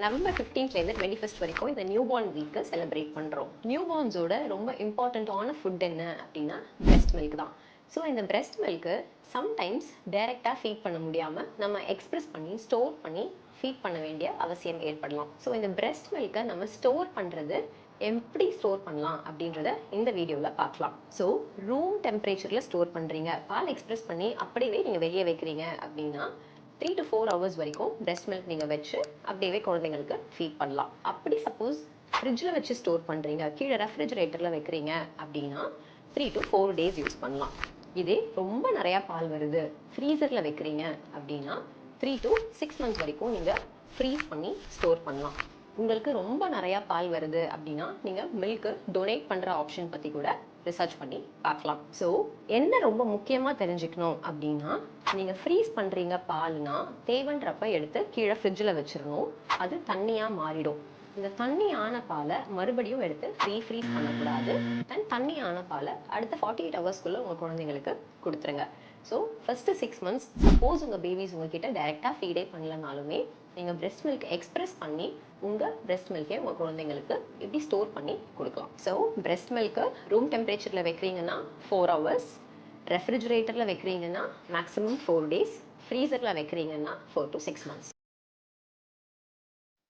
November 15லேருந்து 21 வரைக்கும் இந்த new born week celebrate பண்ணுறோம். நியூ பார்ன்ஸோட ரொம்ப இம்பார்ட்டண்ட்டான ஃபுட் என்ன அப்படின்னா பிரெஸ்ட் மில்க் தான். ஸோ இந்த பிரெஸ்ட் மில்க்கு சம்டைம்ஸ் டைரெக்டாக ஃபீட் பண்ண முடியாமல் நம்ம எக்ஸ்பிரஸ் பண்ணி ஸ்டோர் பண்ணி ஃபீட் பண்ண வேண்டிய அவசியம் ஏற்படலாம். ஸோ இந்த பிரெஸ்ட் மில்க்கை நம்ம ஸ்டோர் பண்ணுறது எப்படி ஸ்டோர் பண்ணலாம் அப்படின்றத இந்த வீடியோவில் பார்க்கலாம். ஸோ ரூம் டெம்பரேச்சரில் ஸ்டோர் பண்ணுறீங்க, பால் எக்ஸ்பிரஸ் பண்ணி அப்படியே நீங்கள் வெளியே வைக்கிறீங்க அப்படின்னா 3 to 4 hours வரைக்கும் பிரெஸ்ட் மில்க் நீங்கள் வச்சு அப்படியே குழந்தைங்களுக்கு ஃபீட் பண்ணலாம். அப்படி சப்போஸ் ஃப்ரிட்ஜில் வச்சு ஸ்டோர் பண்ணுறீங்க, கீழே ரெஃப்ரிஜரேட்டரில் வைக்கிறீங்க அப்படின்னா 3 to 4 days யூஸ் பண்ணலாம். இதே ரொம்ப நிறையா பால் வருது, ஃப்ரீசரில் வைக்கிறீங்க அப்படின்னா 3 to 6 months வரைக்கும் நீங்கள் ஃப்ரீஸ் பண்ணி ஸ்டோர் பண்ணலாம். உங்களுக்கு ரொம்ப நிறையா பால் வருது அப்படின்னா நீங்கள் மில்க்கு டொனேட் பண்ணுற ஆப்ஷன் பற்றி கூட ரிசர்ச் பண்ணி பார்க்கலாம். ஸோ என்ன ரொம்ப முக்கியமாக தெரிஞ்சுக்கணும் அப்படின்னா, நீங்கள் ஃப்ரீஸ் பண்ணுறீங்க பால்னா தேவைன்றப்ப எடுத்து கீழே ஃப்ரிட்ஜில் வச்சிடணும். அது தண்ணியாக மாறிடும். இந்த தண்ணியான பாலை மறுபடியும் எடுத்து ஃப்ரீஸ் பண்ணக்கூடாது. தண்ணியான பாலை அடுத்த 48 ஹவர்ஸ்க்குள்ளே உங்கள் குழந்தைங்களுக்கு கொடுத்துருங்க. ஸோ ஃபஸ்ட்டு 6 months சப்போஸ் உங்கள் பேபிஸ் உங்ககிட்ட டைரெக்டாக ஃபீடே பண்ணலனாலுமே நீங்கள் பிரெஸ்ட் மில்க் எக்ஸ்பிரஸ் பண்ணி உங்கள் பிரெஸ்ட் மில்கே உங்கள் குழந்தைங்களுக்கு எப்படி ஸ்டோர் பண்ணி கொடுக்கலாம். ஸோ பிரெஸ்ட் மில்க்கு ரூம் டெம்பரேச்சரில் வைக்கிறீங்கன்னா 4 hours, ரெஃப்ரிஜரேட்டரில் வைக்கிறீங்கன்னா மேக்ஸிமம் 4 days, ஃப்ரீசரில் வைக்கிறீங்கன்னா 4 to 6 months.